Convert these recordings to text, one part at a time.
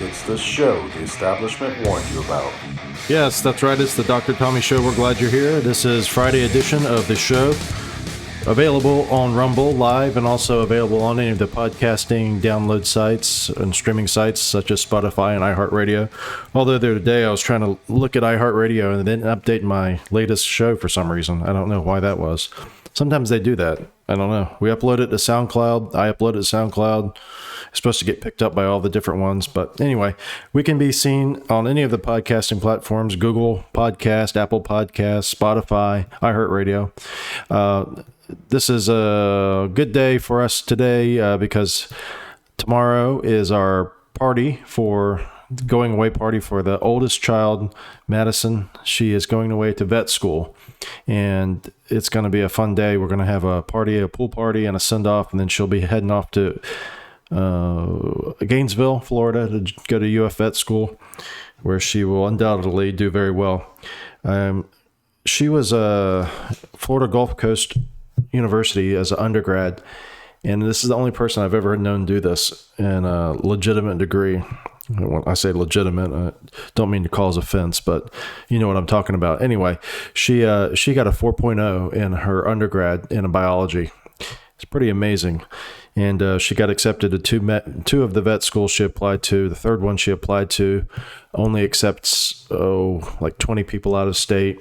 It's the show the establishment warned you about. Yes, that's right. It's the Dr. Tommy Show. We're glad you're here. This is Friday edition of the show. Available on Rumble Live and also available on any of the podcasting download sites and streaming sites such as Spotify and iHeartRadio. Although the other day I was trying to look at iHeartRadio and then update my latest show for some reason. I don't know why that was. Sometimes they do that. I don't know. We upload it to SoundCloud. I upload it to SoundCloud. It's supposed to get picked up by all the different ones. But anyway, we can be seen on any of the podcasting platforms: Google Podcast, Apple Podcasts, Spotify, iHeartRadio. This is a good day for us today because tomorrow is our going away party for the oldest child, Madison. She is going away to vet school, and it's going to be a fun day. We're going to have a pool party, and a send-off, and then she'll be heading off to Gainesville, Florida, to go to UF vet school, where she will undoubtedly do very well. She was a Florida Gulf Coast University as an undergrad, and this is the only person I've ever known do this in a legitimate degree. When I say legitimate, I don't mean to cause offense, but you know what I'm talking about. Anyway, she got a 4.0 in her undergrad in biology. It's pretty amazing. And she got accepted to two of the vet schools she applied to. The third one she applied to only accepts, like 20 people out of state.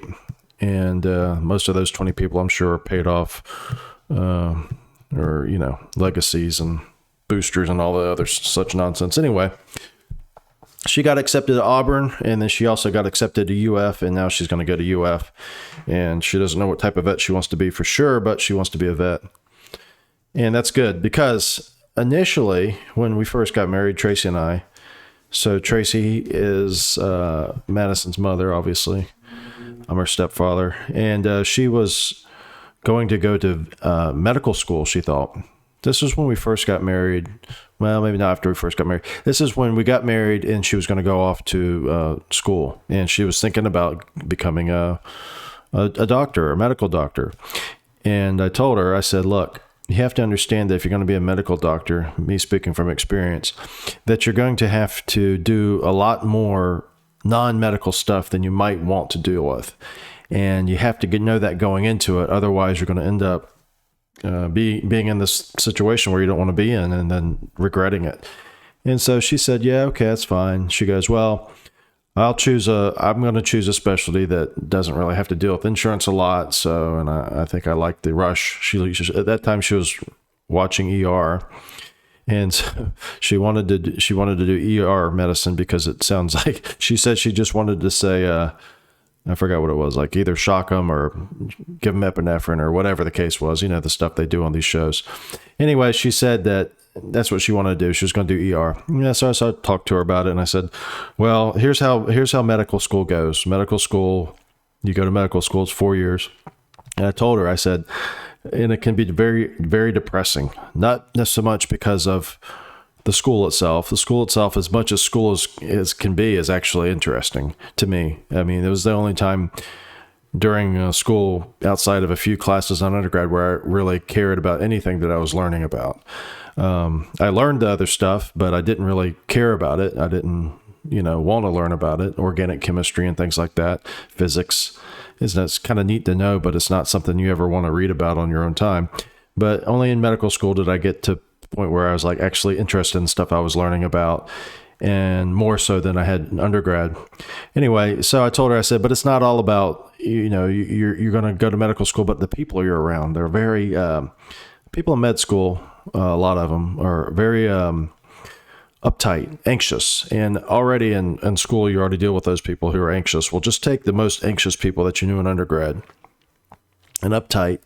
And most of those 20 people, I'm sure, are paid off or, legacies and boosters and all the other such nonsense. Anyway, she got accepted to Auburn, and then she also got accepted to UF, and now she's going to go to UF. And she doesn't know what type of vet she wants to be for sure, but she wants to be a vet. And that's good because initially, when we first got married, Tracy and I, so Tracy is Madison's mother, obviously. I'm her stepfather. And she was going to go to medical school, she thought. This was when we first got married. Well, maybe not after we first got married. This is when we got married and she was going to go off to school. And she was thinking about becoming a doctor, a medical doctor. And I told her, I said, look, you have to understand that if you're going to be a medical doctor, me speaking from experience, that you're going to have to do a lot more non-medical stuff than you might want to deal with. And you have to know that going into it. Otherwise, you're going to end up being in this situation where you don't want to be in and then regretting it. And so she said, yeah, okay, that's fine. She goes, well, I'm going to choose a specialty that doesn't really have to deal with insurance a lot. So, and I think I like the rush. At that time she was watching ER, and so she wanted to do ER medicine because it sounds like, she said she just wanted to say, I forgot what it was, like either shock them or give them epinephrine or whatever the case was, the stuff they do on these shows. Anyway, she said that's what she wanted to do. She was going to do ER. Yeah, so I talked to her about it, and I said, well, here's how medical school goes. Medical school, you go to medical school, it's 4 years. And I told her, I said, and it can be very, very depressing. Not so much because of the school itself. The school itself, as much as school as can be, is actually interesting to me. I mean, it was the only time during school, outside of a few classes on undergrad, where I really cared about anything that I was learning about. I learned the other stuff, but I didn't really care about it. I didn't, want to learn about it. Organic chemistry and things like that. Physics. It's kind of neat to know, but it's not something you ever want to read about on your own time. But only in medical school did I get to the point where I was like actually interested in stuff I was learning about, and more so than I had in undergrad. Anyway, so I told her, I said, but it's not all about, you're going to go to medical school, but the people you're around, they're very, people in med school, a lot of them are very uptight, anxious. And already in school, you already deal with those people who are anxious. Well, just take the most anxious people that you knew in undergrad and uptight,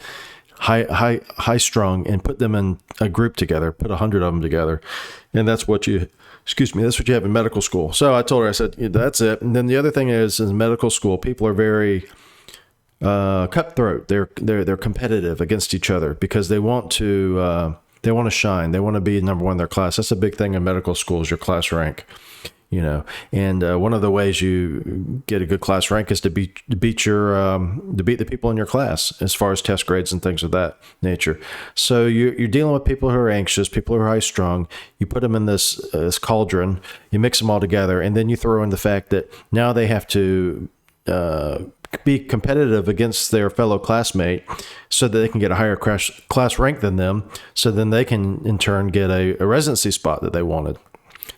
high strung, and put them in a group together, put 100 of them together. And that's what you have in medical school. So I told her, I said, that's it. And then the other thing is, in medical school, people are very cutthroat. They're competitive against each other because they want to shine. They want to be number one in their class. That's a big thing in medical school, is your class rank. And one of the ways you get a good class rank is to beat the people in your class as far as test grades and things of that nature. So you're dealing with people who are anxious, people who are high strung. You put them in this cauldron, you mix them all together, and then you throw in the fact that now they have to be competitive against their fellow classmate so that they can get a higher class rank than them, so then they can in turn get a residency spot that they wanted.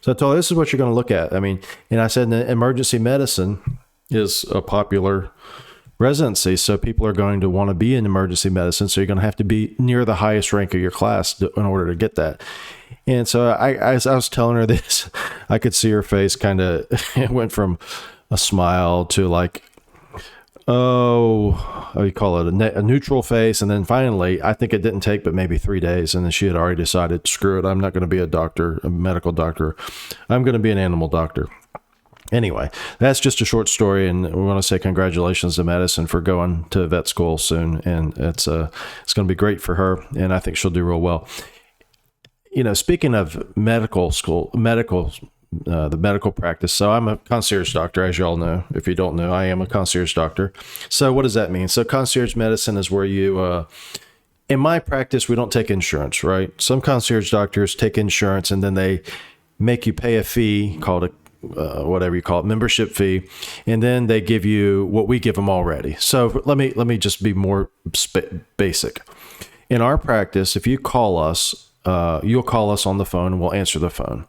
So I told her, this is what you're going to look at. And I said, emergency medicine is a popular residency, so people are going to want to be in emergency medicine, so you're going to have to be near the highest rank of your class in order to get that. And so as I was telling her this, I could see her face kind of, it went from a smile to like, how you call it, a neutral face. And then finally, I think it didn't take but maybe 3 days. And then she had already decided, screw it, I'm not going to be a medical doctor. I'm going to be an animal doctor. Anyway, that's just a short story. And we want to say congratulations to Madison for going to vet school soon. And it's going to be great for her. And I think she'll do real well. Speaking of medical school, the medical practice. So I'm a concierge doctor, as you all know. If you don't know, I am a concierge doctor. So what does that mean? So concierge medicine is where you, in my practice, we don't take insurance, right? Some concierge doctors take insurance and then they make you pay a fee called whatever you call it, membership fee. And then they give you what we give them already. So let me just be more basic. In our practice, if you call us, you'll call us on the phone and we'll answer the phone.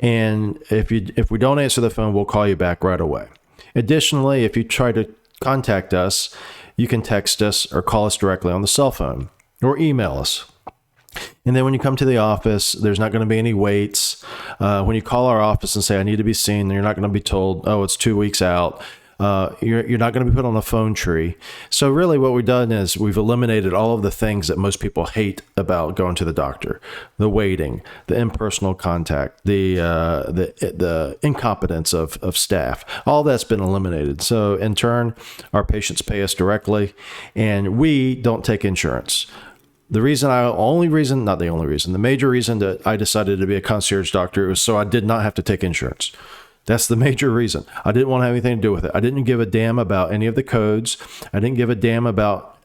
And if we don't answer the phone, we'll call you back right away. Additionally, if you try to contact us, you can text us or call us directly on the cell phone or email us. And then when you come to the office, there's not going to be any waits. When you call our office and say, I need to be seen, you're not going to be told, oh, it's 2 weeks out. You're not going to be put on a phone tree. So really what we've done is we've eliminated all of the things that most people hate about going to the doctor: the waiting, the impersonal contact, the incompetence of staff. All that's been eliminated. So in turn, our patients pay us directly and we don't take insurance. The major reason that I decided to be a concierge doctor was so I did not have to take insurance. That's the major reason. I didn't want to have anything to do with it. I didn't give a damn about any of the codes. I didn't give a damn about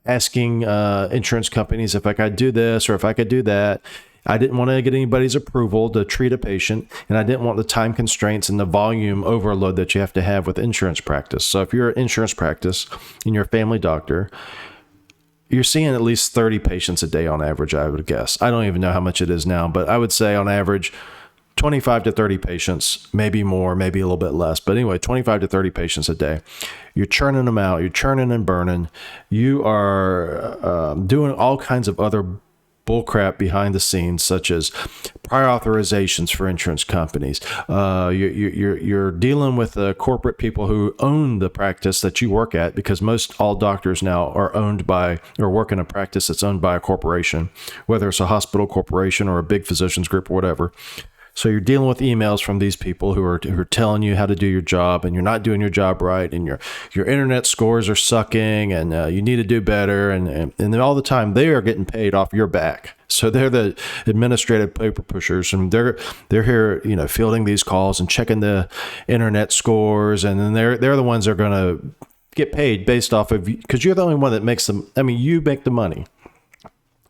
asking insurance companies if I could do this or if I could do that. I didn't want to get anybody's approval to treat a patient, and I didn't want the time constraints and the volume overload that you have to have with insurance practice. So if you're an insurance practice and you're a family doctor, you're seeing at least 30 patients a day on average, I would guess. I don't even know how much it is now, but I would say on average, 25 to 30 patients, maybe more, maybe a little bit less. But anyway, 25 to 30 patients a day. You're churning them out. You're churning and burning. You are doing all kinds of other bullcrap behind the scenes, such as prior authorizations for insurance companies. You're dealing with corporate people who own the practice that you work at, because most all doctors now are owned by or work in a practice that's owned by a corporation, whether it's a hospital corporation or a big physicians group or whatever. So you're dealing with emails from these people who are telling you how to do your job, and you're not doing your job right, and your internet scores are sucking, and you need to do better, and then all the time they are getting paid off your back. So they're the administrative paper pushers, and they're here, fielding these calls and checking the internet scores, and then they're the ones that are going to get paid based off of, because you're the only one that makes them. I mean, you make the money.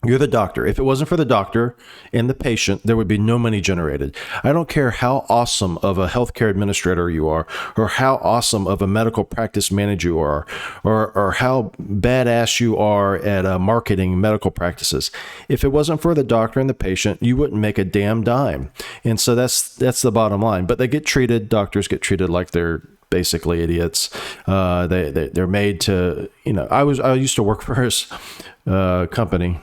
You're the doctor. If it wasn't for the doctor and the patient, there would be no money generated. I don't care how awesome of a healthcare administrator you are, or how awesome of a medical practice manager you are, or how badass you are at marketing medical practices. If it wasn't for the doctor and the patient, you wouldn't make a damn dime. And so that's the bottom line. But doctors get treated like they're basically idiots. They're made to, I used to work for his company.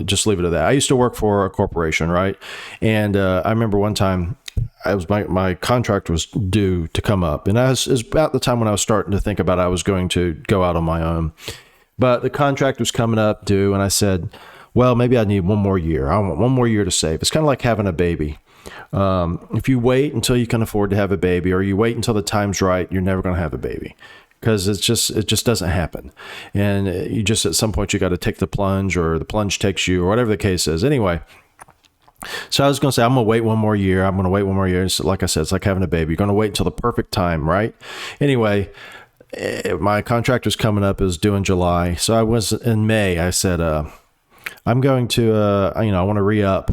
Just leave it at that. I used to work for a corporation, right? And I remember one time my contract was due to come up, and it was about the time when I was starting to think about I was going to go out on my own. But the contract was coming up due, and I said, well, maybe I need one more year. I want one more year to save. It's kind of like having a baby. If you wait until you can afford to have a baby, or you wait until the time's right, you're never going to have a baby. Because it just doesn't happen. And you just, at some point, you got to take the plunge, or the plunge takes you, or whatever the case is. Anyway, So I was going to say, I'm going to wait one more year. I'm going to wait one more year. So like I said, it's like having a baby. You're going to wait until the perfect time, right? Anyway, my contract was coming up. It was due in July. So I was in May. I said, I'm going to, I want to re-up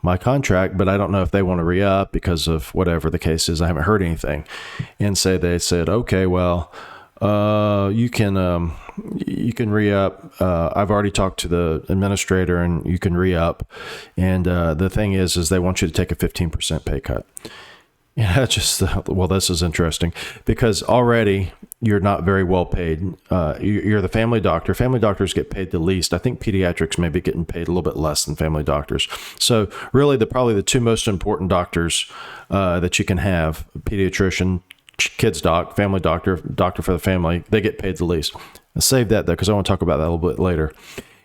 my contract, but I don't know if they want to re-up because of whatever the case is. I haven't heard anything. And so they said, okay, well, you can re-up. I've already talked to the administrator and you can re-up. And the thing is they want you to take a 15% pay cut. Yeah, well, this is interesting because already you're not very well paid. You're the family doctor. Family doctors get paid the least. I think pediatrics may be getting paid a little bit less than family doctors. So really probably the two most important doctors that you can have, pediatrician, kids doc, family doctor for the family, they get paid the least. I'll save that though, because I want to talk about that a little bit later.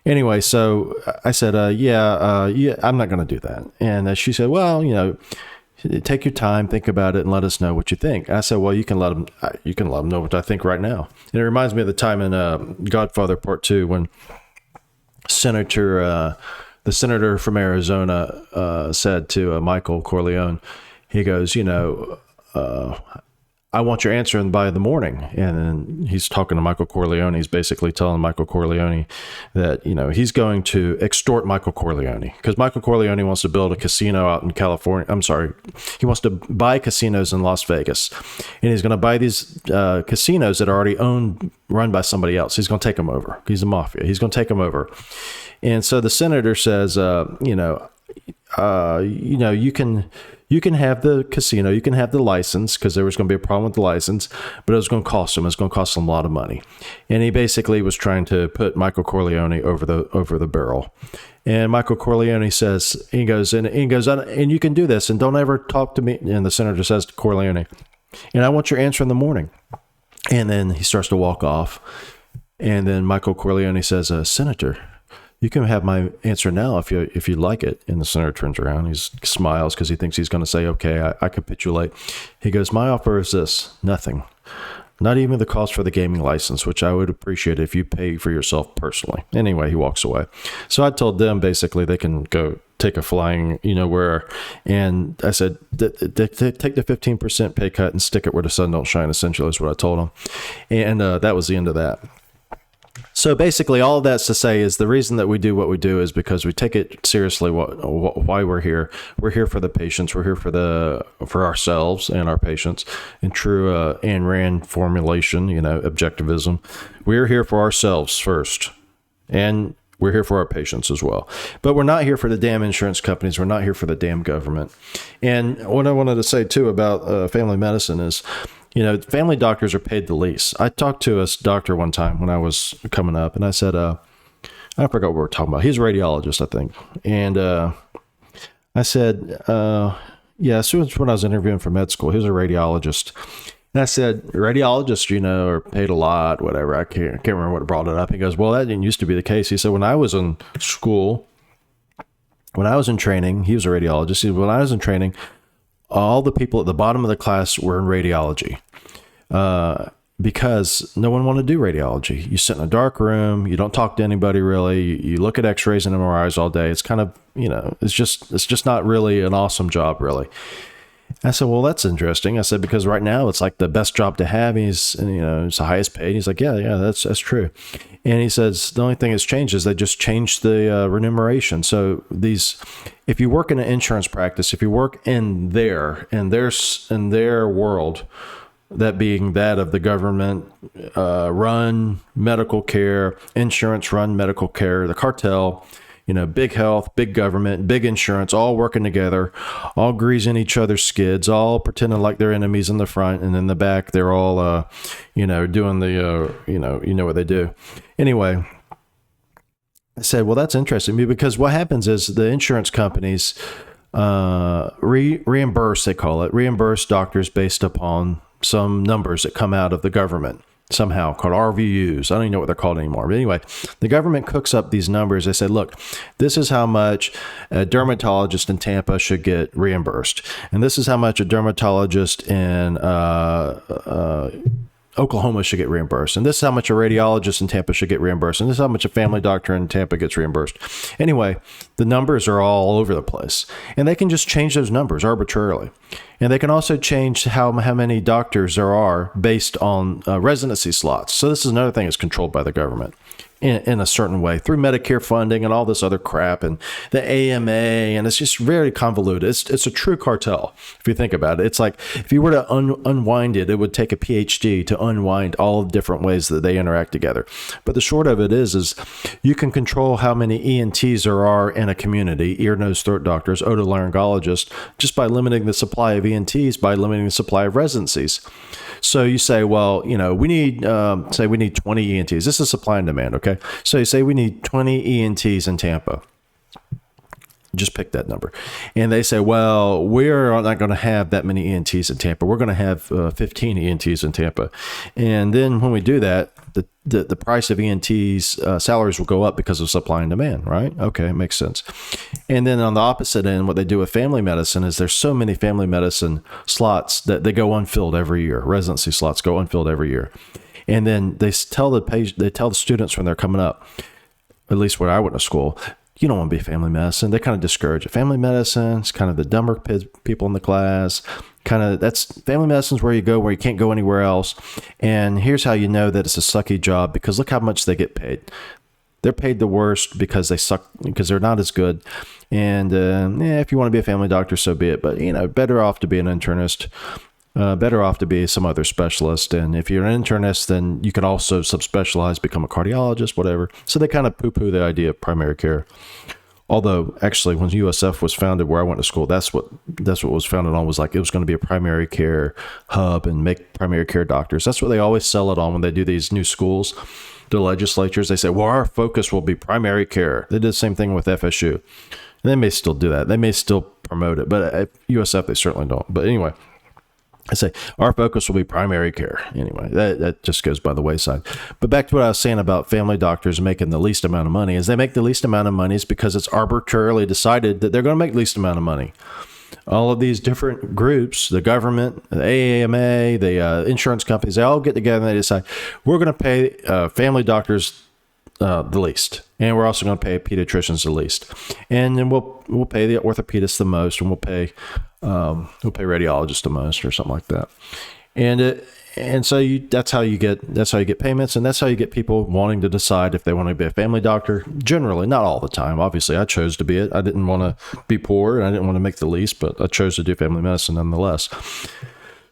Anyway, so I said, yeah, I'm not going to do that. And she said, well, take your time, think about it, and let us know what you think. I said, well, you can let them know what I think right now. And it reminds me of the time in Godfather Part 2 when the senator from Arizona said to Michael Corleone, he goes, I want your answer by the morning. And then he's talking to Michael Corleone. He's basically telling Michael Corleone that, he's going to extort Michael Corleone because Michael Corleone wants to build a casino out in California. I'm sorry. He wants to buy casinos in Las Vegas, and he's going to buy these casinos that are already run by somebody else. He's going to take them over. He's a mafia. He's going to take them over. And so the senator says, you can have the casino, you can have the license, because there was going to be a problem with the license, but it was going to cost him. It's going to cost him a lot of money. And he basically was trying to put Michael Corleone over the barrel. And Michael Corleone says, and you can do this, and don't ever talk to me. And the senator says to Corleone, and I want your answer in the morning. And then he starts to walk off. And then Michael Corleone says, Senator, you can have my answer now if you like it. And the senator turns around. He smiles because he thinks he's going to say, okay, I capitulate. He goes, my offer is this, nothing. Not even the cost for the gaming license, which I would appreciate if you pay for yourself personally. Anyway, he walks away. So I told them basically they can go take a flying, where. And I said, take the 15% pay cut and stick it where the sun don't shine, essentially is what I told them. And that was the end of that. So basically, all of that's to say is the reason that we do what we do is because we take it seriously. Why we're here? We're here for the patients. We're here for ourselves and our patients. In true Ayn Rand formulation, objectivism, we're here for ourselves first, and we're here for our patients as well. But we're not here for the damn insurance companies. We're not here for the damn government. And what I wanted to say too about family medicine is, family doctors are paid the least. I talked to a doctor one time when I was coming up, and I said, I forgot what we were talking about. He's a radiologist, I think. And I said, yeah, as soon as when I was interviewing for med school, he was a radiologist. And I said, radiologists, are paid a lot, whatever. I can't remember what brought it up. He goes, well, that didn't used to be the case. He said, when I was in school, when I was in training, he was a radiologist. He said, when I was in training, all the people at the bottom of the class were in radiology because no one wanted to do radiology. You sit in a dark room. You don't talk to anybody really. You look at x-rays and MRIs all day. It's kind of, it's just not really an awesome job, really. I said, well, that's interesting. I said, because right now it's like the best job to have. It's the highest paid. He's like, yeah, that's true. And he says, the only thing that's changed is they just changed the remuneration. So if you work in an insurance practice, if you work in their world, that being that of the government run medical care, insurance run medical care, the cartel, big health, big government, big insurance, all working together, all greasing each other's skids, all pretending like they're enemies in the front, and in the back they're all, doing the, what they do. Anyway, I said, well, that's interesting because what happens is the insurance companies reimburse doctors based upon some numbers that come out of the government. Somehow called RVUs. I don't even know what they're called anymore. But anyway, the government cooks up these numbers. They say, look, this is how much a dermatologist in Tampa should get reimbursed. And this is how much a dermatologist in Oklahoma should get reimbursed. And this is how much a radiologist in Tampa should get reimbursed. And this is how much a family doctor in Tampa gets reimbursed. Anyway, the numbers are all over the place. And they can just change those numbers arbitrarily. And they can also change how many doctors there are based on residency slots. So this is another thing that's controlled by the government in a certain way through Medicare funding and all this other crap and the AMA. And it's just very convoluted. It's a true cartel. If you think about it, it's like if you were to unwind it, it would take a PhD to unwind all the different ways that they interact together. But the short of it is you can control how many ENTs there are in a community, ear, nose, throat doctors, otolaryngologists, just by limiting the supply of ENTs, by limiting the supply of residencies. So you say, well, we need, say we need 20 ENTs. This is supply and demand, okay? So you say we need 20 ENTs in Tampa. Just pick that number. And they say, well, we're not going to have that many ENTs in Tampa. We're going to have 15 ENTs in Tampa. And then when we do that, the price of ENTs salaries will go up because of supply and demand, right? Okay, it makes sense. And then on the opposite end, what they do with family medicine is there's so many family medicine slots that they go unfilled every year. Residency slots go unfilled every year. And then they tell the students when they're coming up, at least where I went to school, you don't want to be family medicine. They kind of discourage it. Family medicine is kind of the dumber people in the class. That's family medicine is where you go, where you can't go anywhere else. And here's how you know that it's a sucky job, because look how much they get paid. They're paid the worst because they suck, because they're not as good. And if you want to be a family doctor, so be it. But better off to be an internist. Better off to be some other specialist. And if you're an internist, then you could also subspecialize, become a cardiologist, whatever. So they kind of poo-poo the idea of primary care. Although, actually, when USF was founded, where I went to school, that's what was founded on, was like it was going to be a primary care hub and make primary care doctors. That's what they always sell it on when they do these new schools. The legislatures, they say, well, our focus will be primary care. They did the same thing with FSU. And they may still do that. They may still promote it. But at USF, they certainly don't. But anyway, I say our focus will be primary care. Anyway, that just goes by the wayside. But back to what I was saying about family doctors making the least amount of money, is they make the least amount of money is because it's arbitrarily decided that they're going to make the least amount of money. All of these different groups, the government, the AAMA, the insurance companies, they all get together and they decide we're going to pay family doctors the least, and we're also going to pay pediatricians the least, and then we'll pay the orthopedists the most, and we'll pay radiologists the most, or something like that. And so that's how you get payments, and that's how you get people wanting to decide if they want to be a family doctor. Generally, not all the time. Obviously, I chose to be it. I didn't want to be poor, and I didn't want to make the least, but I chose to do family medicine nonetheless,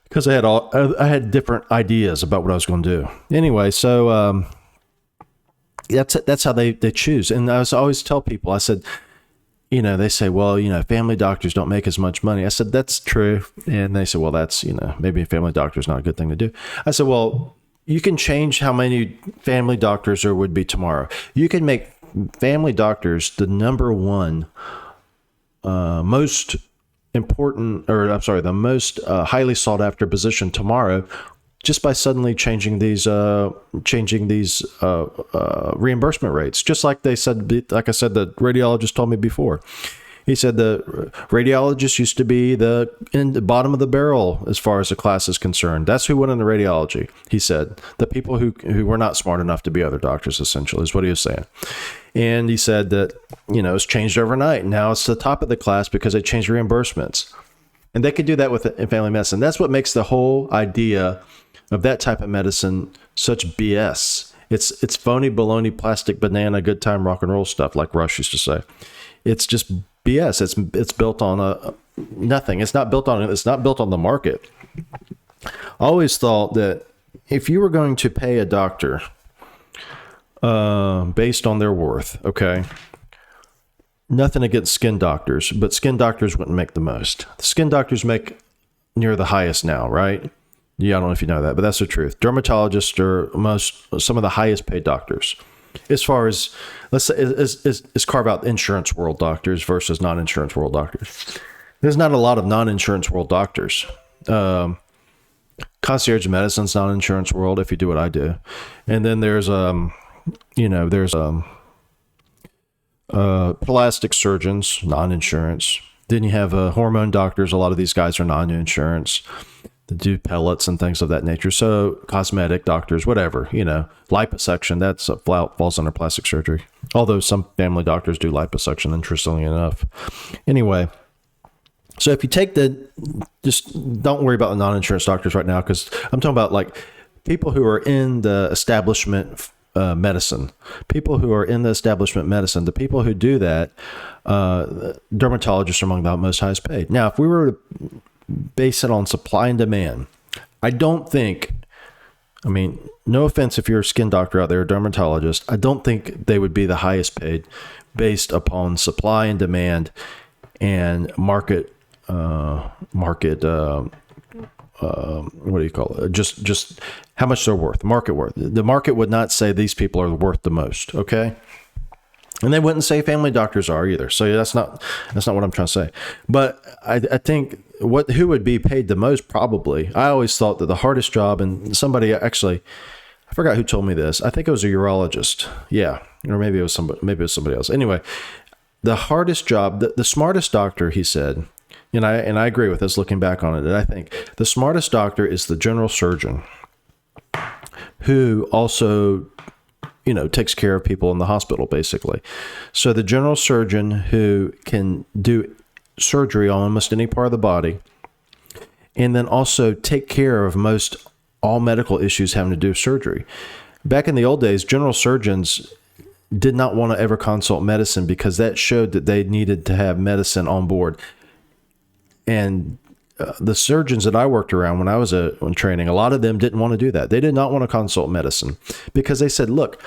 because I had different ideas about what I was going to do. Anyway, so that's how they choose. And I always tell people, I said, they say, well, family doctors don't make as much money. I said, that's true. And they said, well, that's, maybe a family doctor is not a good thing to do. I said, well, you can change how many family doctors there would be tomorrow. You can make family doctors the number one most important, the most highly sought after position tomorrow, just by suddenly changing these reimbursement rates. Just like they said, like I said, the radiologist told me before. He said the radiologist used to be in the bottom of the barrel as far as the class is concerned. That's who went into radiology. He said the people who were not smart enough to be other doctors, essentially, is what he was saying. And he said that it's changed overnight. Now it's the top of the class because they changed reimbursements, and they could do that with family medicine. That's what makes the whole idea of that type of medicine such BS. It's phony, baloney, plastic, banana, good time, rock and roll stuff, like Rush used to say. It's just BS. It's built on nothing. It's not built on the market. I always thought that if you were going to pay a doctor based on their worth, okay, nothing against skin doctors, but skin doctors wouldn't make the most. The skin doctors make near the highest now, right? Yeah, I don't know if you know that, but that's the truth. Dermatologists are some of the highest paid doctors. As far as, let's say, is carve out insurance world doctors versus non-insurance world doctors. There's not a lot of non-insurance world doctors. Concierge medicine's non-insurance world, if you do what I do. And then there's plastic surgeons, non-insurance. Then you have hormone doctors. A lot of these guys are non-insurance. They do pellets and things of that nature. So cosmetic doctors, whatever, liposuction, that's falls under plastic surgery. Although some family doctors do liposuction, interestingly enough. Anyway, so if you take just don't worry about the non-insurance doctors right now, because I'm talking about like people who are in the establishment medicine, people who are in the establishment medicine, the people who do that, dermatologists are among the most highest paid. Now, if we were to base it on supply and demand, I mean, no offense if you're a skin doctor out there, a dermatologist, I don't think they would be the highest paid based upon supply and demand and market, what do you call it? Just how much they're worth, market worth. The market would not say these people are worth the most. Okay. And they wouldn't say family doctors are either. So that's not what I'm trying to say. But I think who would be paid the most probably. I always thought that the hardest job, and somebody actually, I forgot who told me this. I think it was a urologist. Yeah. Or maybe it was somebody else. Anyway, the hardest job, the smartest doctor, he said, and I agree with this looking back on it, that I think the smartest doctor is the general surgeon who also takes care of people in the hospital, basically. So the general surgeon who can do surgery on almost any part of the body, and then also take care of most all medical issues having to do with surgery. Back in the old days, general surgeons did not want to ever consult medicine because that showed that they needed to have medicine on board. And the surgeons that I worked around when I was in training, a lot of them didn't want to do that. They did not want to consult medicine because they said, look,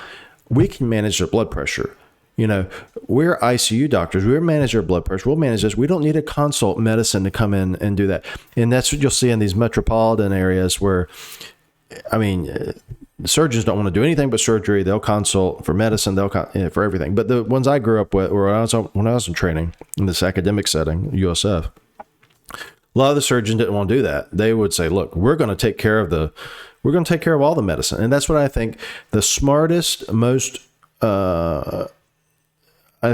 we can manage their blood pressure. We're ICU doctors. We'll manage their blood pressure. We'll manage this. We don't need to consult medicine to come in and do that. And that's what you'll see in these metropolitan areas where, surgeons don't want to do anything but surgery. They'll consult for medicine. They'll for everything. But the ones I grew up with, when I was in training in this academic setting, USF, a lot of the surgeons didn't want to do that. They would say, look, we're going to take care of all the medicine. And that's what I think the smartest, I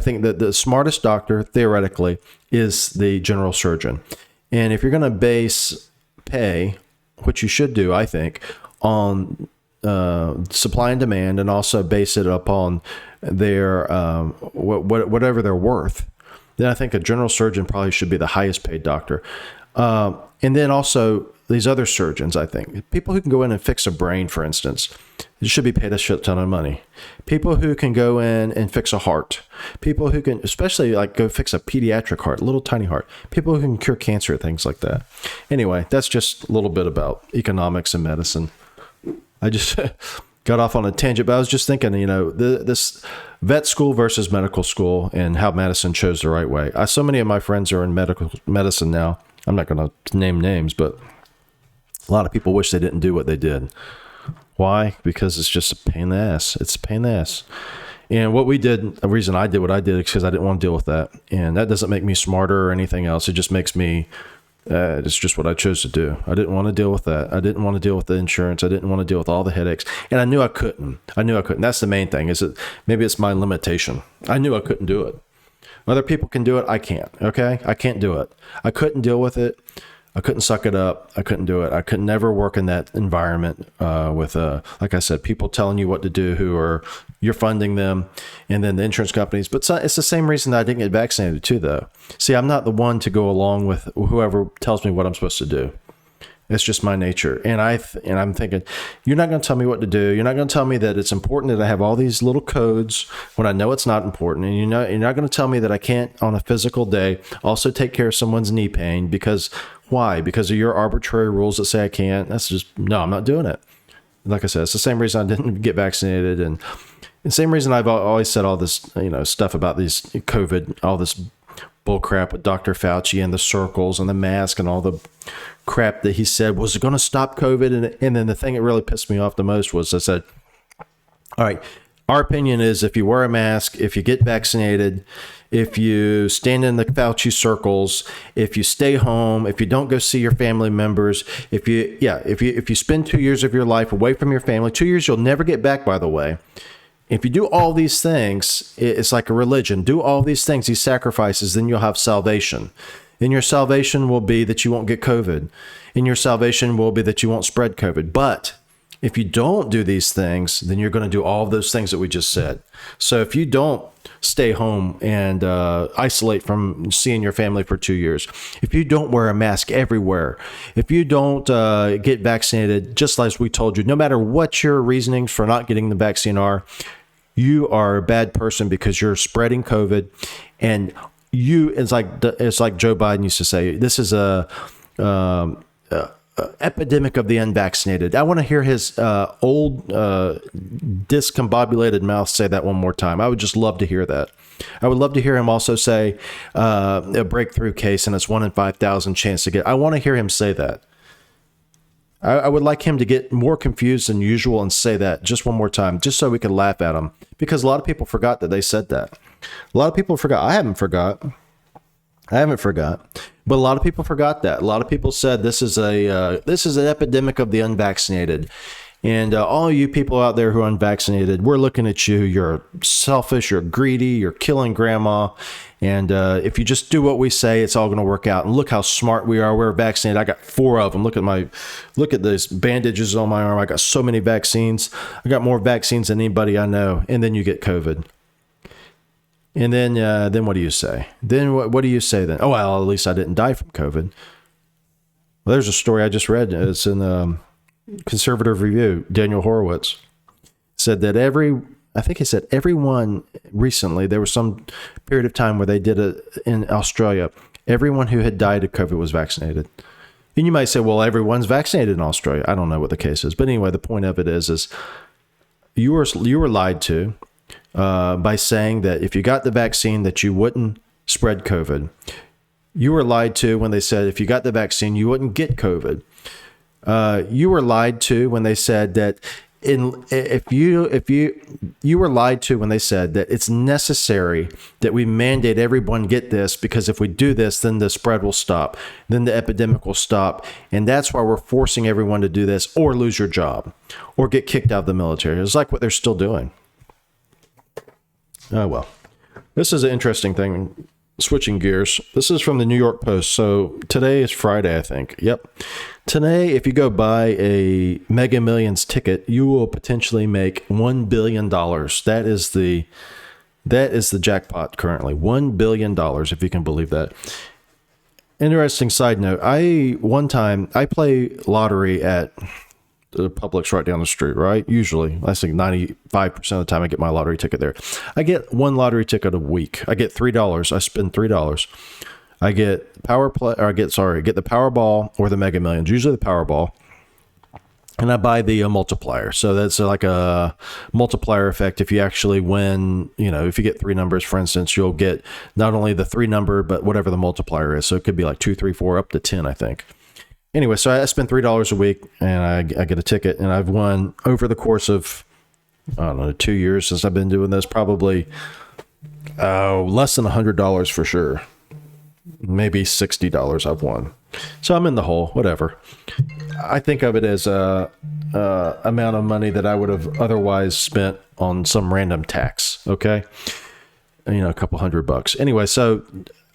think that the smartest doctor theoretically is the general surgeon. And if you're going to base pay, which you should do, I think, on supply and demand, and also base it upon their, whatever they're worth, then I think a general surgeon probably should be the highest paid doctor. And then also these other surgeons, I think, people who can go in and fix a brain, for instance, should be paid a shit ton of money. People who can go in and fix a heart, people who can, especially like go fix a pediatric heart, little tiny heart, people who can cure cancer, things like that. Anyway, that's just a little bit about economics and medicine. I just got off on a tangent, but I was just thinking, this vet school versus medical school and how Madison chose the right way. So many of my friends are in medicine now. I'm not going to name names, but a lot of people wish they didn't do what they did. Why? Because it's just a pain in the ass. It's a pain in the ass. And what we did, the reason I did what I did is because I didn't want to deal with that. And that doesn't make me smarter or anything else. It just makes me, it's just what I chose to do. I didn't want to deal with that. I didn't want to deal with the insurance. I didn't want to deal with all the headaches. And I knew I couldn't. That's the main thing, is that maybe it's my limitation. I knew I couldn't do it. Other people can do it. I can't. Okay. I can't do it. I couldn't deal with it. I couldn't suck it up. I couldn't do it. I could never work in that environment with, like I said, people telling you what to do you're funding them, and then the insurance companies. But it's the same reason that I didn't get vaccinated too, though. See, I'm not the one to go along with whoever tells me what I'm supposed to do. It's just my nature. And I'm thinking, you're not going to tell me what to do. You're not going to tell me that it's important that I have all these little codes when I know it's not important. And you're not going to tell me that I can't, on a physical day, also take care of someone's knee pain because why? Because of your arbitrary rules that say I can't. No, I'm not doing it. Like I said, it's the same reason I didn't get vaccinated. And the same reason I've always said all this, stuff about these COVID, all this bull crap with Dr. Fauci and the circles and the mask and all the crap that he said was going to stop COVID. And then the thing that really pissed me off the most was I said, all right, our opinion is if you wear a mask, if you get vaccinated, if you stand in the Fauci circles, if you stay home, if you don't go see your family members, if you spend 2 years of your life away from your family, 2 years you'll never get back, by the way. If you do all these things, it's like a religion. Do all these things, these sacrifices, then you'll have salvation. And your salvation will be that you won't get COVID. And your salvation will be that you won't spread COVID. But if you don't do these things, then you're going to do all of those things that we just said. So if you don't stay home and isolate from seeing your family for 2 years, if you don't wear a mask everywhere, if you don't get vaccinated, just like we told you, no matter what your reasonings for not getting the vaccine are, you are a bad person because you're spreading COVID. And it's like Joe Biden used to say, this is a epidemic of the unvaccinated. I want to hear his old discombobulated mouth say that one more time. I would just love to hear that. I would love to hear him also say a breakthrough case and it's 1 in 5,000 chance to get. I want to hear him say that. I would like him to get more confused than usual and say that just one more time, just so we could laugh at him, because a lot of people forgot that they said that. A lot of people forgot. I haven't forgot. But a lot of people forgot that. A lot of people said this is an epidemic of the unvaccinated. And all you people out there who are unvaccinated, we're looking at you. You're selfish. You're greedy. You're killing grandma. And if you just do what we say, it's all going to work out. And look how smart we are. We're vaccinated. I got 4 of them. Look at these bandages on my arm. I got so many vaccines. I got more vaccines than anybody I know. And then you get COVID. And then what do you say? Then what do you say then? Oh, well, at least I didn't die from COVID. Well, there's a story I just read. It's in the Conservative Review. Daniel Horowitz said that everyone recently, there was some period of time where they did it in Australia. Everyone who had died of COVID was vaccinated. And you might say, well, everyone's vaccinated in Australia. I don't know what the case is. But anyway, the point of it is you were lied to. By saying that if you got the vaccine that you wouldn't spread COVID. You were lied to when they said if you got the vaccine, you wouldn't get COVID. You were lied to when they said that you were lied to when they said that it's necessary that we mandate everyone get this, because if we do this, then the spread will stop, then the epidemic will stop, and that's why we're forcing everyone to do this or lose your job or get kicked out of the military. It's like what they're still doing. Oh, well, this is an interesting thing. Switching gears. This is from the New York Post. So today is Friday, I think. Yep. Today, if you go buy a Mega Millions ticket, you will potentially make $1 billion. That is the jackpot currently. $1 billion, if you can believe that. Interesting side note. I play lottery at the Publix right down the street, right? Usually, I think 95% of the time I get my lottery ticket there. I get one lottery ticket a week. I get $3. I spend $3. I get get the Powerball or the Mega Millions, usually the Powerball. And I buy the multiplier. So that's like a multiplier effect. If you actually win, if you get 3 numbers, for instance, you'll get not only the 3 number, but whatever the multiplier is. So it could be like 2, 3, 4, up to 10, I think. Anyway, so I spend $3 a week and I get a ticket, and I've won over the course of, 2 years since I've been doing this, probably less than $100 for sure. Maybe $60 I've won. So I'm in the hole, whatever. I think of it as a amount of money that I would have otherwise spent on some random tax. Okay. A couple $100. Anyway, so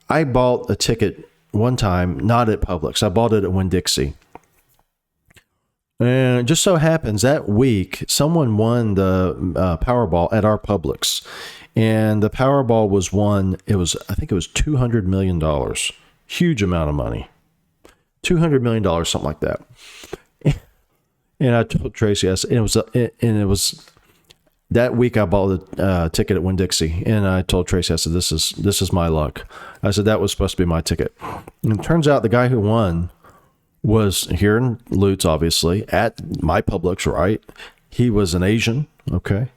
I bought a ticket one time, not at Publix. I bought it at Winn-Dixie. And it just so happens that week, someone won the Powerball at our Publix. And the Powerball was won, I think it was $200 million. Huge amount of money. $200 million, something like that. And I told Tracy, it was that week I bought the ticket at Winn-Dixie, and I told Tracy, I said, this is my luck. I said, that was supposed to be my ticket. And it turns out the guy who won was here in Lutz, obviously, at my Publix, right? He was an Asian, okay?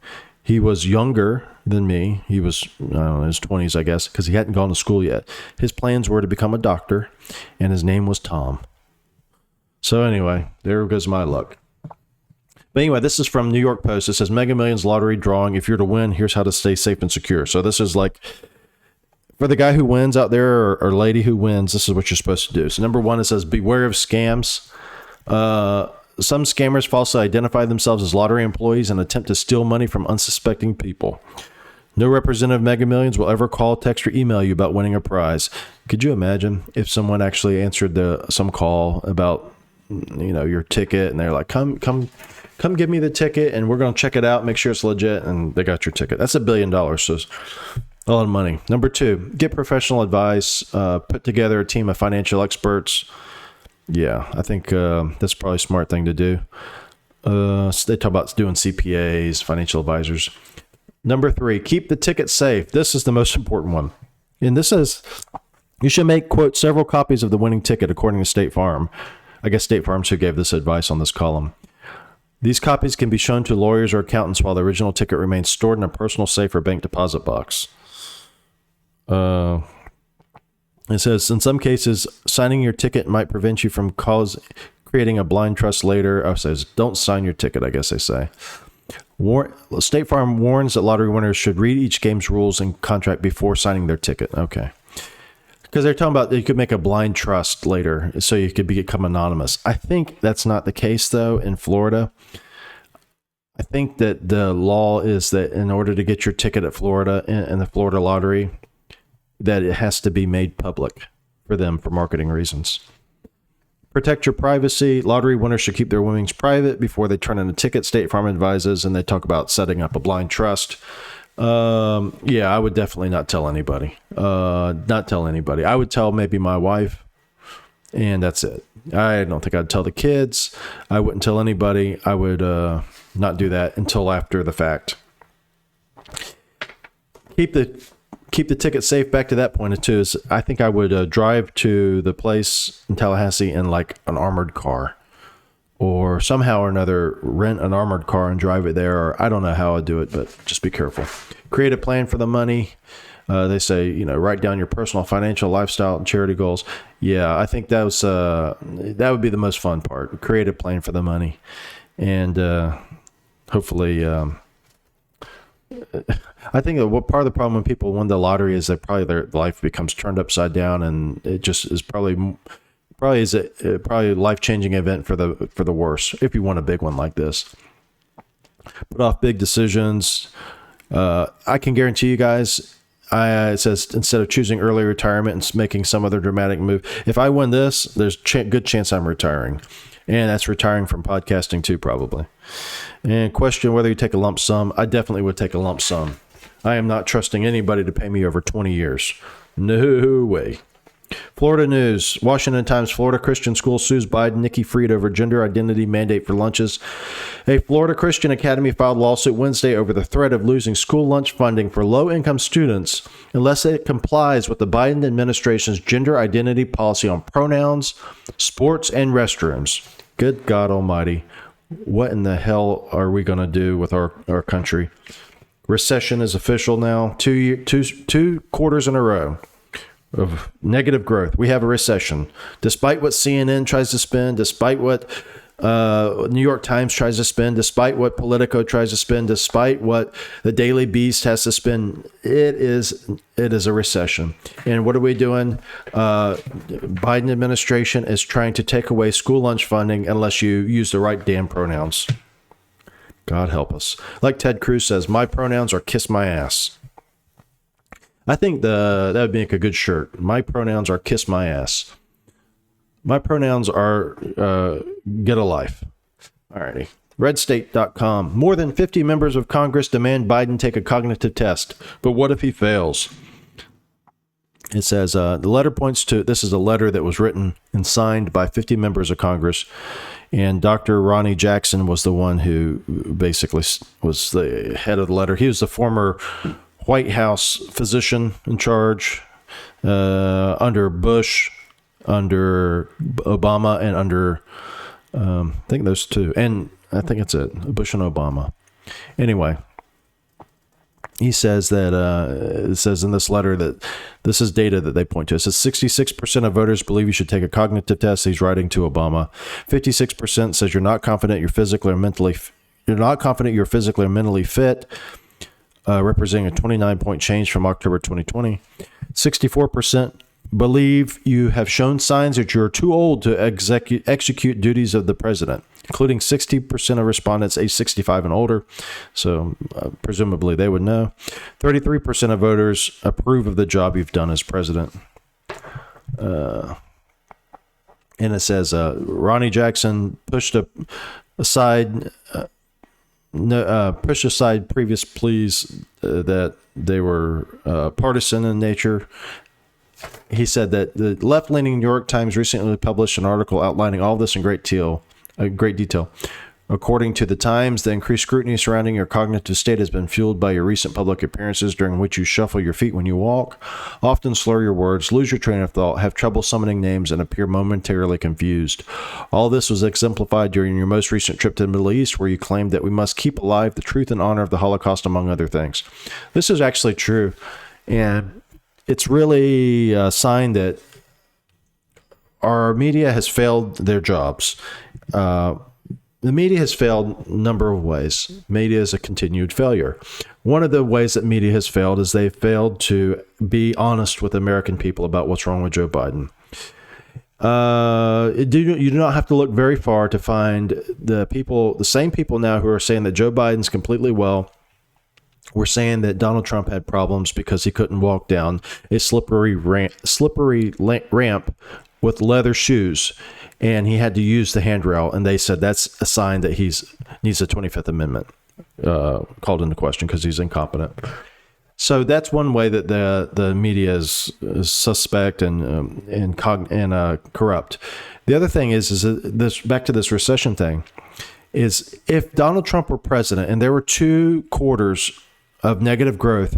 He was younger than me. He was, in his 20s, I guess, because he hadn't gone to school yet. His plans were to become a doctor, and his name was Tom. So anyway, there goes my luck. But anyway, this is from New York Post. It says Mega Millions lottery drawing. If you're to win, here's how to stay safe and secure. So this is like, for the guy who wins out there or lady who wins, this is what you're supposed to do. So number 1, it says beware of scams. Some scammers falsely identify themselves as lottery employees and attempt to steal money from unsuspecting people. No representative of Mega Millions will ever call, text, or email you about winning a prize. Could you imagine if someone actually answered some call about, your ticket, and they're like, come give me the ticket, and we're going to check it out, make sure it's legit, and they got your ticket. That's $1 billion. So it's a lot of money. Number 2, get professional advice. Put together a team of financial experts. Yeah, I think that's probably a smart thing to do. They talk about doing CPAs, financial advisors. Number 3, keep the ticket safe. This is the most important one. And this is, you should make, quote, several copies of the winning ticket, according to State Farm. I guess State Farm's who gave this advice on this column. These copies can be shown to lawyers or accountants while the original ticket remains stored in a personal safe or bank deposit box. It says, in some cases, signing your ticket might prevent you from creating a blind trust later. It says, don't sign your ticket, I guess they say. State Farm warns that lottery winners should read each game's rules and contract before signing their ticket. Okay. Because they're talking about you could make a blind trust later so you could become anonymous. I think that's not the case, though, in Florida. I think that the law is that in order to get your ticket at Florida in the Florida lottery, that it has to be made public for them for marketing reasons. Protect your privacy. Lottery winners should keep their winnings private before they turn in a ticket, State Farm advises, and they talk about setting up a blind trust. Yeah, I would definitely not tell anybody. I would tell maybe my wife, and that's it. I don't think I'd tell the kids. I wouldn't tell anybody. I would not do that until after the fact. Keep the ticket safe. Back to that point too, is I think I would drive to the place in Tallahassee in like an armored car, or somehow or another rent an armored car and drive it there. Or I don't know how I'd do it, but just be careful. Create a plan for the money. They say, write down your personal, financial, lifestyle, and charity goals. Yeah, I think that would be the most fun part. Create a plan for the money, and hopefully. I think what part of the problem when people win the lottery is that probably their life becomes turned upside down, and it just is probably a life-changing event for the worse if you want a big one like this. Put off big decisions. I can guarantee you guys, it says instead of choosing early retirement and making some other dramatic move, if I win this, there's good chance I'm retiring. And that's retiring from podcasting too, probably. And question whether you take a lump sum. I definitely would take a lump sum. I am not trusting anybody to pay me over 20 years. No way. Florida news. Washington Times. Florida Christian school sues Biden, Nikki Fried over gender identity mandate for lunches. A Florida Christian Academy filed lawsuit Wednesday over the threat of losing school lunch funding for low-income students unless it complies with the Biden administration's gender identity policy on pronouns, sports, and restrooms. Good God Almighty. What in the hell are we going to do with our country? Recession is official now. Two quarters in a row of negative growth. We have a recession. Despite what CNN tries to spin, despite what New York Times tries to spin, despite what Politico tries to spin, despite what the Daily Beast has to spin, it is a recession. And what are we doing? Biden administration is trying to take away school lunch funding unless you use the right damn pronouns. God help us. Like Ted Cruz says, my pronouns are kiss my ass. I think that would make a good shirt. My pronouns are kiss my ass. My pronouns are get a life. Alrighty. Redstate.com. More than 50 members of Congress demand Biden take a cognitive test. But what if he fails? It says the letter points to, this is a letter that was written and signed by 50 members of Congress. And Dr. Ronnie Jackson was the one who basically was the head of the letter. He was the former White House physician in charge under Bush, under Obama, and under, I think those two. And I think it's it, Bush and Obama. Anyway, he says that, it says in this letter that this is data that they point to. It says 66% of voters believe you should take a cognitive test. He's writing to Obama. 56% says you're not confident you're physically or mentally fit, representing a 29-point change from October 2020. 64% believe you have shown signs that you're too old to execute duties of the president. including 60% of respondents age 65 and older. So presumably they would know. 33% of voters approve of the job you've done as president. And it says Ronnie Jackson pushed aside previous pleas that they were partisan in nature. He said that the left-leaning New York Times recently published an article outlining all this in great detail. According to the Times, the increased scrutiny surrounding your cognitive state has been fueled by your recent public appearances during which you shuffle your feet when you walk, often slur your words, lose your train of thought, have trouble summoning names, and appear momentarily confused. All this was exemplified during your most recent trip to the Middle East, where you claimed that we must keep alive the truth and honor of the Holocaust, among other things. This is actually true, and it's really a sign that our media has failed their jobs. The media has failed a number of ways. Media is a continued failure. One of the ways that media has failed is they've failed to be honest with American people about what's wrong with Joe Biden. You do not have to look very far to find the same people now who are saying that Joe Biden's completely well. We're saying that Donald Trump had problems because he couldn't walk down a slippery ramp with leather shoes, and he had to use the handrail, and they said that's a sign that he needs the 25th Amendment called into question because he's incompetent. So that's one way that the media is suspect and corrupt. The other thing is this, back to this recession thing, is if Donald Trump were president and there were 2 quarters of negative growth,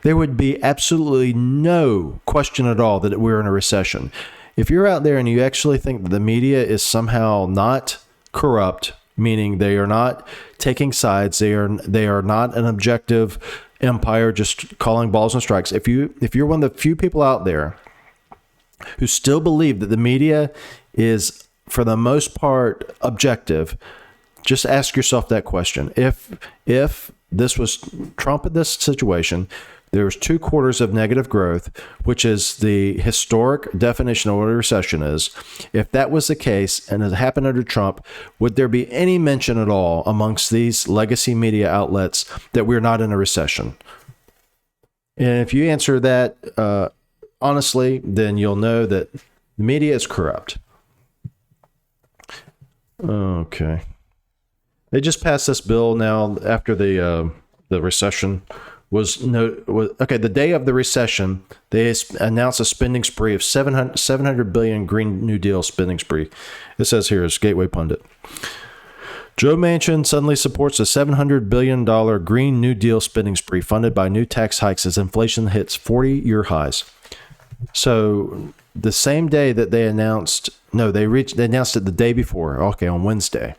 there would be absolutely no question at all that we're in a recession. If you're out there and you actually think that the media is somehow not corrupt, meaning they are not taking sides, they are not an objective empire just calling balls and strikes. If you're one of the few people out there who still believe that the media is for the most part objective, just ask yourself that question. If this was Trump in this situation, there's 2 quarters of negative growth, which is the historic definition of what a recession is. If that was the case and it happened under Trump, would there be any mention at all amongst these legacy media outlets that we're not in a recession? And if you answer that honestly, then you'll know that the media is corrupt. Okay. They just passed this bill now after the recession. The day of the recession, they announced a spending spree of 700 billion Green New Deal spending spree. It says here is Gateway Pundit. Joe Manchin suddenly supports a $700 billion Green New Deal spending spree funded by new tax hikes as inflation hits 40-year highs. So the same day that they announced, they announced it the day before. Okay, on Wednesday.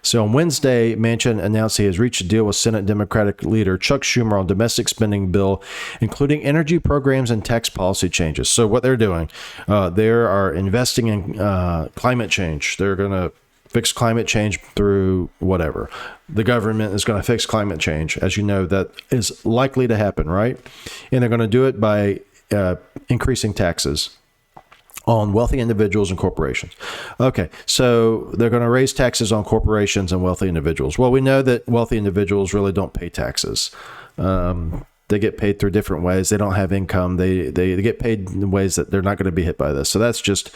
So on Wednesday, Manchin announced he has reached a deal with Senate Democratic leader Chuck Schumer on domestic spending bill, including energy programs and tax policy changes. So what they're doing, they are investing in climate change. They're going to fix climate change through whatever. The government is going to fix climate change. As you know, that is likely to happen, right? And they're going to do it by increasing taxes on wealthy individuals and corporations. Okay, so they're going to raise taxes on corporations and wealthy individuals. Well, we know that wealthy individuals really don't pay taxes. They get paid through different ways. They don't have income. They get paid in ways that they're not going to be hit by this. So that's just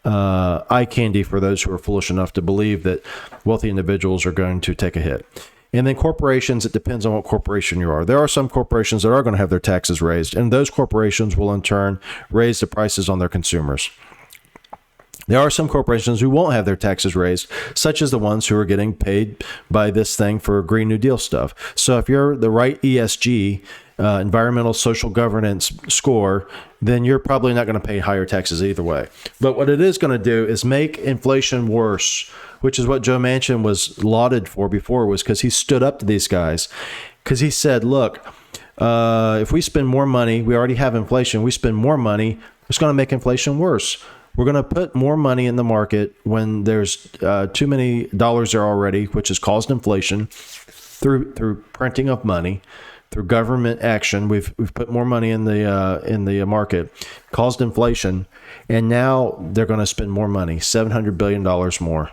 eye candy for those who are foolish enough to believe that wealthy individuals are going to take a hit. And then corporations, it depends on what corporation you are. There are some corporations that are going to have their taxes raised, and those corporations will in turn raise the prices on their consumers. There are some corporations who won't have their taxes raised, such as the ones who are getting paid by this thing for Green New Deal stuff. So if you're the right ESG, environmental social governance score, then you're probably not going to pay higher taxes either way. But what it is going to do is make inflation worse, which is what Joe Manchin was lauded for before, was because he stood up to these guys. Because he said, look, if we spend more money, we already have inflation, we spend more money, it's going to make inflation worse. We're going to put more money in the market when there's too many dollars there already, which has caused inflation through printing of money, through government action. We've put more money in the market, caused inflation, and now they're going to spend more money, $700 billion more.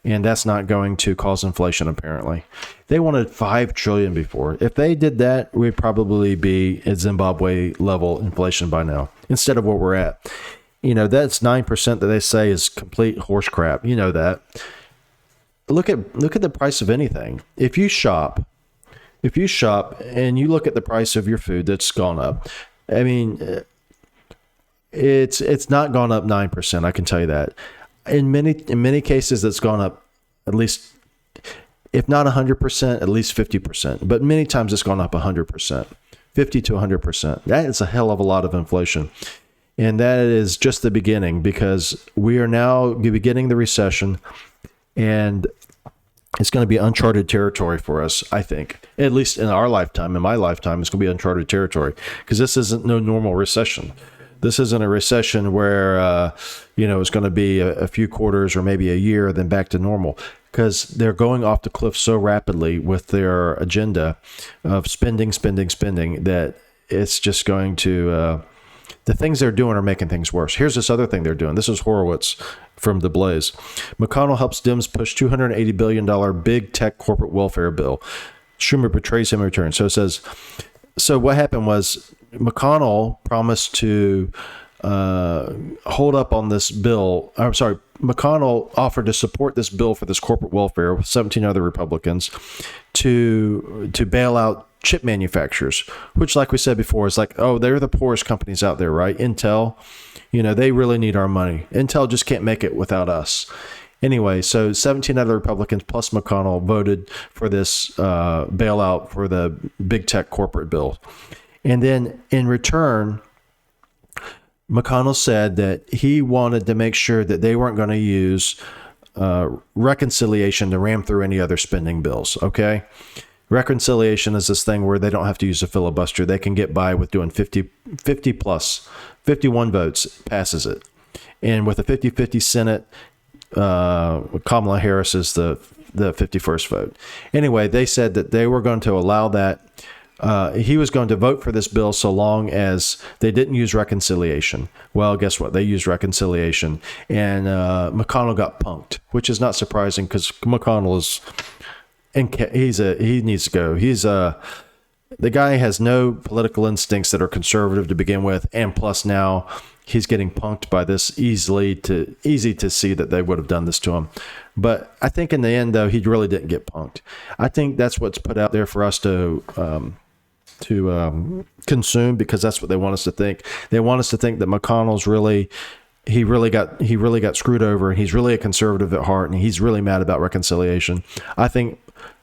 And that's not going to cause inflation, apparently. They wanted $5 trillion before. If they did that, we'd probably be at Zimbabwe level inflation by now, instead of what we're at. That's 9% that they say is complete horse crap. You know that. Look at the price of anything. If you shop and you look at the price of your food that's gone up, I mean, it's not gone up 9%. I can tell you that. In many cases, it's gone up at least, if not 100%, at least 50%. But many times it's gone up 100%, 50 to 100%. That is a hell of a lot of inflation. And that is just the beginning, because we are now beginning the recession, and it's going to be uncharted territory for us, I think. At least in our lifetime, in my lifetime, it's going to be uncharted territory, because this isn't no normal recession. This isn't a recession where, it's going to be a few quarters or maybe a year, then back to normal, because they're going off the cliff so rapidly with their agenda of spending, that it's just going to, the things they're doing are making things worse. Here's this other thing they're doing. This is Horowitz from The Blaze. McConnell helps Dems push $280 billion big tech corporate welfare bill. Schumer betrays him in return. So it says, so what happened was McConnell promised to hold up on this bill. I'm sorry, McConnell offered to support this bill for this corporate welfare with 17 other Republicans to bail out chip manufacturers, which, like we said before, is like, oh, they're the poorest companies out there, right? Intel, they really need our money. Intel just can't make it without us. Anyway, so 17 other Republicans plus McConnell voted for this bailout for the big tech corporate bill. And then in return, McConnell said that he wanted to make sure that they weren't going to use reconciliation to ram through any other spending bills, okay? Reconciliation is this thing where they don't have to use a filibuster. They can get by with doing 50 plus. 51 votes passes it. And with a 50-50 Senate, Kamala Harris is the 51st vote. Anyway, they said that they were going to allow that. He was going to vote for this bill so long as they didn't use reconciliation. Well, guess what? They used reconciliation, and McConnell got punked, which is not surprising, because McConnell is, he needs to go. The guy has no political instincts that are conservative to begin with, and plus now he's getting punked by this. Easy to see that they would have done this to him. But I think in the end, though, he really didn't get punked. I think that's what's put out there for us to consume, because that's what they want us to think. They want us to think that McConnell's really got screwed over, and he's really a conservative at heart, and he's really mad about reconciliation. I think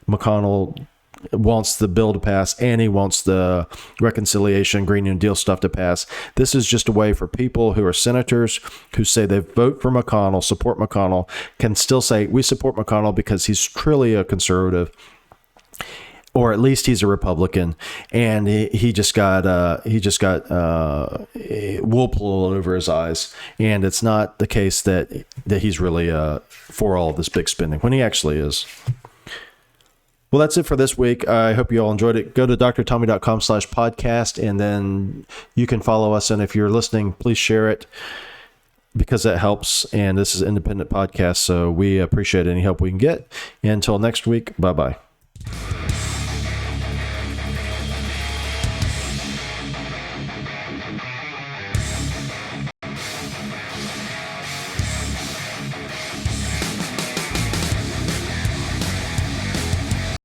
McConnell wants the bill to pass, and he wants the reconciliation, Green New Deal stuff to pass. This is just a way for people who are senators who say they vote for McConnell, support McConnell, can still say we support McConnell because he's truly a conservative, or at least he's a Republican, and he just got wool pulled over his eyes, and it's not the case that he's really for all of this big spending, when he actually is. Well, that's it for this week. I hope you all enjoyed it. Go to drtommy.com/podcast, and then you can follow us. And if you're listening, please share it, because that helps. And this is an independent podcast, so we appreciate any help we can get. Until next week, bye-bye.